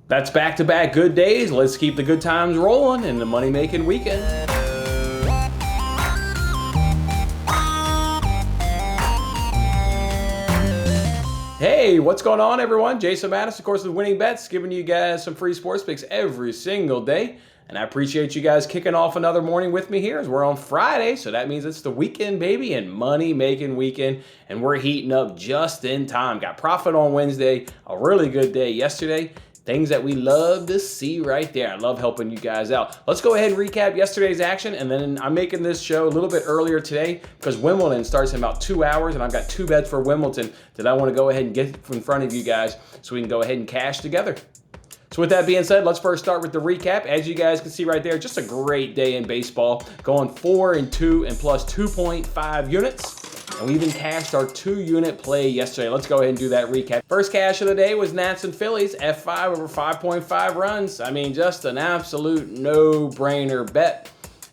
That's back-to-back good days. Let's keep the good times rolling in the money-making weekend. Hey, what's going on, everyone? Jason Mattis, of course, with Winning Bets, giving you guys some free sports picks every single day. And I appreciate you guys kicking off another morning with me here as we're on Friday. So that means it's the weekend, baby, and money-making weekend. And we're heating up just in time. Got profit on Wednesday, a really good day yesterday. Things that we love to see right there. I love helping you guys out. Let's go ahead and recap yesterday's action, and then I'm making this show a little bit earlier today because Wimbledon starts in about 2 hours, and I've got 2 bets for Wimbledon that I want to go ahead and get in front of you guys so we can go ahead and cash together. So with that being said, let's first start with the recap. As you guys can see right there, just a great day in baseball, going 4-2 and plus 2.5 units. And we even cashed our 2-unit play yesterday. Let's go ahead and do that recap. First cash of the day was Nats and Phillies, F5 over 5.5 runs. I mean, just an absolute no-brainer bet.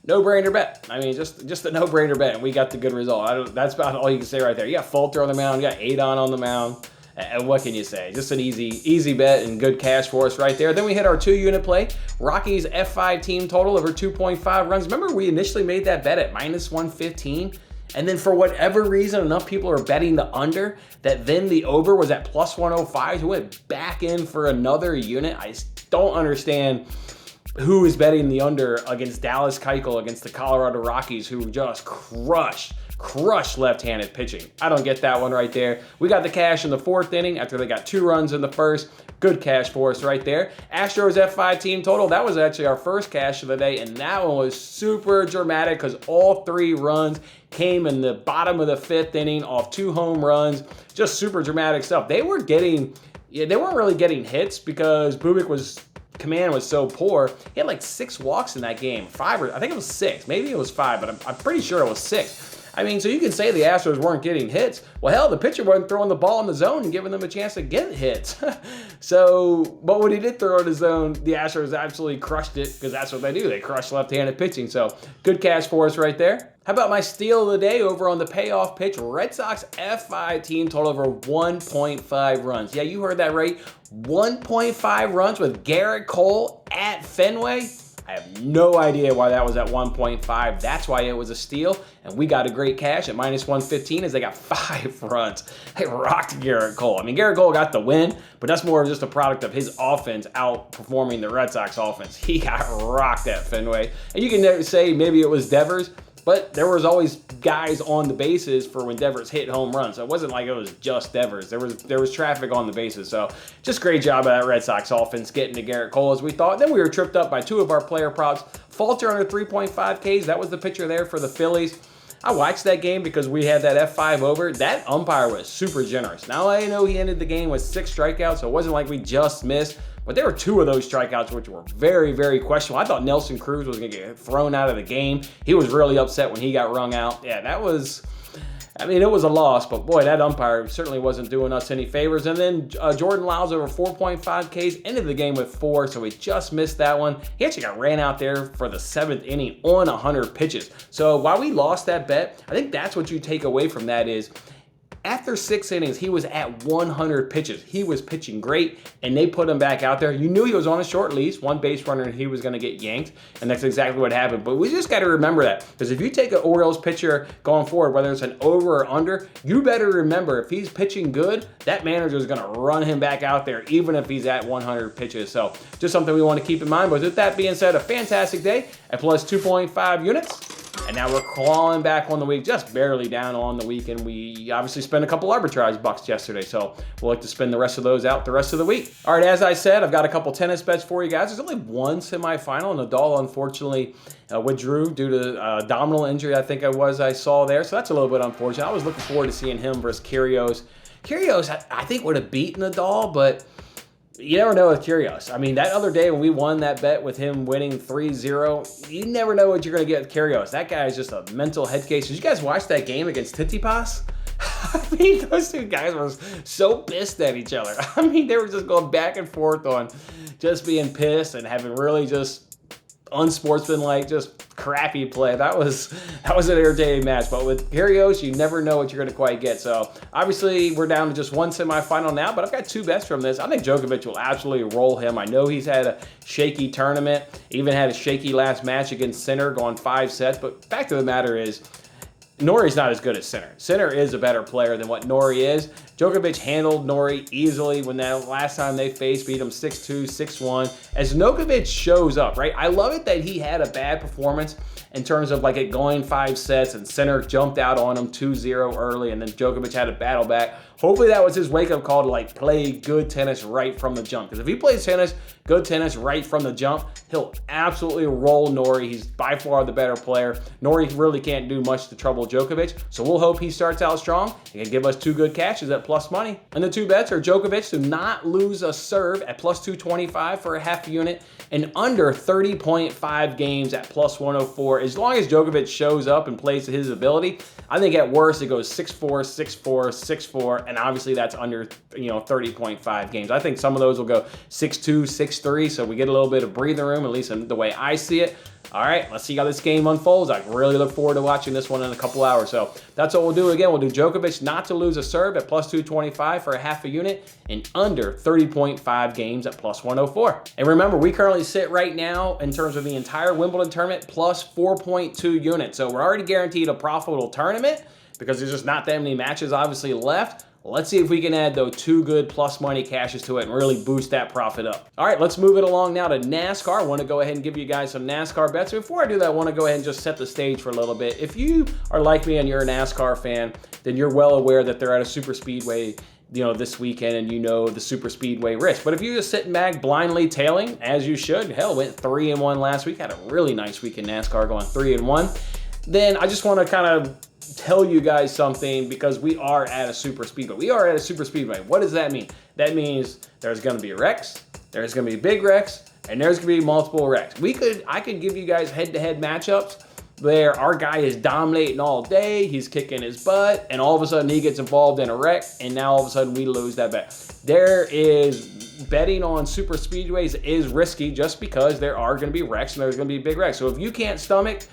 No-brainer bet. I mean, just a no-brainer bet, and we got the good result. That's about all you can say right there. You got Fulter on the mound, you got Adon on the mound. And what can you say? Just an easy bet and good cash for us right there. Then we hit our 2-unit play. Rockies F5 team total over 2.5 runs. Remember, we initially made that bet at -115? And then for whatever reason, enough people are betting the under that then the over was at +105. So we went back in for another unit. I just don't understand who is betting the under against Dallas Keuchel, against the Colorado Rockies, who just crushed left-handed pitching. I don't get that one right there. We got the cash in the 4th inning after they got 2 runs in the 1st. Good cash for us right there. Astros F5 team total, that was actually our first cash of the day, and that one was super dramatic because all 3 runs came in the bottom of the 5th inning off 2 home runs. Just super dramatic stuff. They weren't really getting hits because Bubik's command was so poor. He had like 6 walks in that game. 5, or I think it was 6. Maybe it was 5, but I'm pretty sure it was 6. I mean, so you can say the Astros weren't getting hits. Well, hell, the pitcher wasn't throwing the ball in the zone and giving them a chance to get hits. But when he did throw in the zone, the Astros absolutely crushed it because that's what they do. They crush left-handed pitching. So good cash for us right there. How about my steal of the day over on the payoff pitch? Red Sox F5 team total over 1.5 runs. Yeah, you heard that right. 1.5 runs with Garrett Cole at Fenway. I have no idea why that was at 1.5. That's why it was a steal. And we got a great cash at -115 as they got 5 runs. They rocked Garrett Cole. I mean, Garrett Cole got the win, but that's more of just a product of his offense outperforming the Red Sox offense. He got rocked at Fenway. And you can say maybe it was Devers, but there was always guys on the bases for when Devers hit home runs. So it wasn't like it was just Devers. There was traffic on the bases. So just great job of that Red Sox offense getting to Garrett Cole as we thought. Then we were tripped up by 2 of our player props. Fulter under 3.5 Ks. That was the pitcher there for the Phillies. I watched that game because we had that F5 over. That umpire was super generous. Now I know he ended the game with 6 strikeouts, so it wasn't like we just missed. But there were 2 of those strikeouts which were very, very questionable. I thought Nelson Cruz was going to get thrown out of the game. He was really upset when he got rung out. Yeah, it was a loss, but boy, that umpire certainly wasn't doing us any favors. And then Jordan Lyles over 4.5 Ks, ended the game with 4, so we just missed that one. He actually got ran out there for the 7th inning on 100 pitches. So while we lost that bet, I think that's what you take away from that is, after 6 innings, he was at 100 pitches. He was pitching great, and they put him back out there. You knew he was on a short leash, 1 base runner, and he was going to get yanked, and that's exactly what happened. But we just got to remember that, because if you take an Orioles pitcher going forward, whether it's an over or under, you better remember if he's pitching good, that manager is going to run him back out there, even if he's at 100 pitches. So just something we want to keep in mind. But with that being said, a fantastic day at plus 2.5 units. And now we're clawing back on the week, just barely down on the week. And we obviously spent a couple arbitrage bucks yesterday. So we'll like to spend the rest of those out the rest of the week. All right, as I said, I've got a couple tennis bets for you guys. There's only 1 semifinal. Nadal, unfortunately, withdrew due to abdominal injury, I saw there. So that's a little bit unfortunate. I was looking forward to seeing him versus Kyrgios. Kyrgios, I think, would have beaten Nadal, but you never know with Kyrgios. I mean, that other day when we won that bet with him winning 3-0, you never know what you're going to get with Kyrgios. That guy is just a mental head case. Did you guys watch that game against Tsitsipas? I mean, those 2 guys were so pissed at each other. I mean, they were just going back and forth on just being pissed and having really just unsportsmanlike, just crappy play. That was an entertaining match. But with Kyrgios, you never know what you're going to quite get. So obviously we're down to just one semifinal now, but I've got 2 bets from this. I think Djokovic will absolutely roll him. I know he's had a shaky tournament, even had a shaky last match against Sinner, going 5 sets. But fact of the matter is, Norrie's not as good as Sinner. Sinner is a better player than what Norrie is. Djokovic handled Norrie easily when that last time they faced, beat him 6-2, 6-1. As Djokovic shows up, right? I love it that he had a bad performance in terms of like it going 5 sets and Sinner jumped out on him 2-0 early and then Djokovic had to battle back. Hopefully that was his wake-up call to like play good tennis right from the jump. Because if he plays good tennis right from the jump, he'll absolutely roll Norrie. He's by far the better player. Norrie really can't do much to trouble Djokovic. So we'll hope he starts out strong. He can give us 2 good cashes at plus money. And the 2 bets are Djokovic to not lose a serve at plus 225 for a half unit and under 30.5 games at plus 104. As long as Djokovic shows up and plays to his ability, I think at worst it goes 6-4, 6-4, 6-4, and obviously that's under 30.5 games. I think some of those will go 6-2, 6-3, so we get a little bit of breathing room, at least in the way I see it. All right, let's see how this game unfolds. I really look forward to watching this one in a couple hours. So that's what we'll do again. We'll do Djokovic not to lose a serve at plus 225 for a half a unit and under 30.5 games at plus 104. And remember, we currently sit right now in terms of the entire Wimbledon tournament plus 4.2 units. So we're already guaranteed a profitable tournament because there's just not that many matches obviously left. Let's see if we can add, though, 2 good plus money cashes to it and really boost that profit up. All right, let's move it along now to NASCAR. I want to go ahead and give you guys some NASCAR bets. Before I do that, I want to go ahead and just set the stage for a little bit. If you are like me and you're a NASCAR fan, then you're well aware that they're at a super speedway this weekend, and the super speedway risk. But if you're just sitting back blindly tailing, as you should, hell, went 3-1 last week, had a really nice week in NASCAR going 3-1, then I just want to kind of tell you guys something, because we are at a super speedway. We are at a super speedway. What does that mean? That means there's going to be wrecks, there's going to be big wrecks, and there's going to be multiple wrecks. I could give you guys head-to-head matchups where our guy is dominating all day, he's kicking his butt, and all of a sudden he gets involved in a wreck, and now all of a sudden we lose that bet. Betting on super speedways is risky just because there are going to be wrecks and there's going to be big wrecks. So if you can't stomach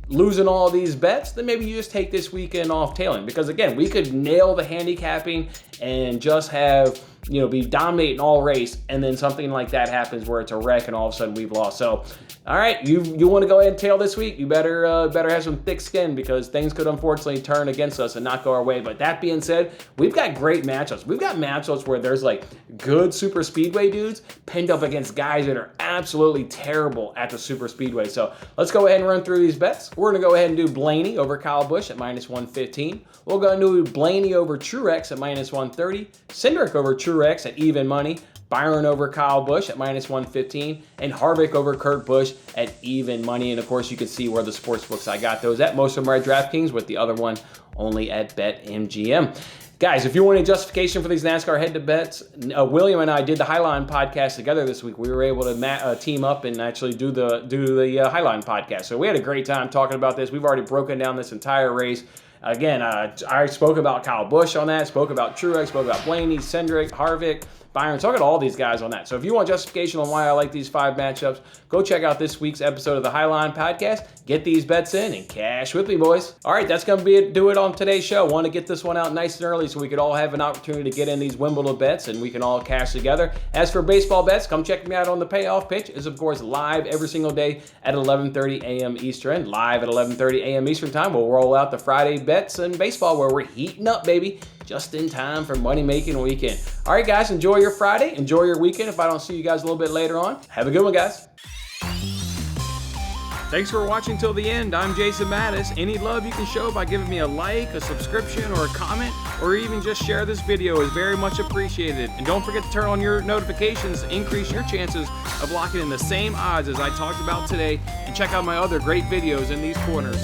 losing all these bets, then maybe you just take this weekend off tailing. Because again, we could nail the handicapping and just have, be dominating all race, and then something like that happens where it's a wreck and all of a sudden we've lost. So, all right, you want to go ahead and tail this week, you better have some thick skin, because things could unfortunately turn against us and not go our way. But that being said, we've got great matchups. We've got matchups where there's like good super speedway dudes pinned up against guys that are absolutely terrible at the super speedway. So let's go ahead and run through these bets. We're going to go ahead and do Blaney over Kyle Busch at minus 115. We'll go and do Blaney over Truex at minus 130. Cindric over Truex at even money. Byron over Kyle Busch at minus 115, and Harvick over Kurt Busch at even money. And of course, you can see where the sports books I got those at. Most of them are at DraftKings, with the other one only at BetMGM. Guys, if you want a justification for these NASCAR head-to bets, William and I did the Highline podcast together this week. We were able to team up and actually do the Highline podcast. So we had a great time talking about this. We've already broken down this entire race. Again, I spoke about Kyle Busch on that, spoke about Truex, spoke about Blaney, Cindric, Harvick, Byron, talking to all these guys on that. So if you want justification on why I like these 5 matchups, go check out this week's episode of the Highline Podcast. Get these bets in and cash with me, boys. All right, that's going to do it on today's show. Want to get this one out nice and early so we could all have an opportunity to get in these Wimbledon bets and we can all cash together. As for baseball bets, come check me out on the Payoff Pitch. It's, of course, live every single day at 11:30 a.m. Eastern. Live at 11:30 a.m. Eastern time, we'll roll out the Friday bets and baseball where we're heating up, baby, just in time for money-making weekend. All right, guys, enjoy your Friday. Enjoy your weekend. If I don't see you guys a little bit later on, have a good one, guys. Thanks for watching till the end. I'm Jason Mattis. Any love you can show by giving me a like, a subscription, or a comment, or even just share this video is very much appreciated. And don't forget to turn on your notifications to increase your chances of locking in the same odds as I talked about today. And check out my other great videos in these corners.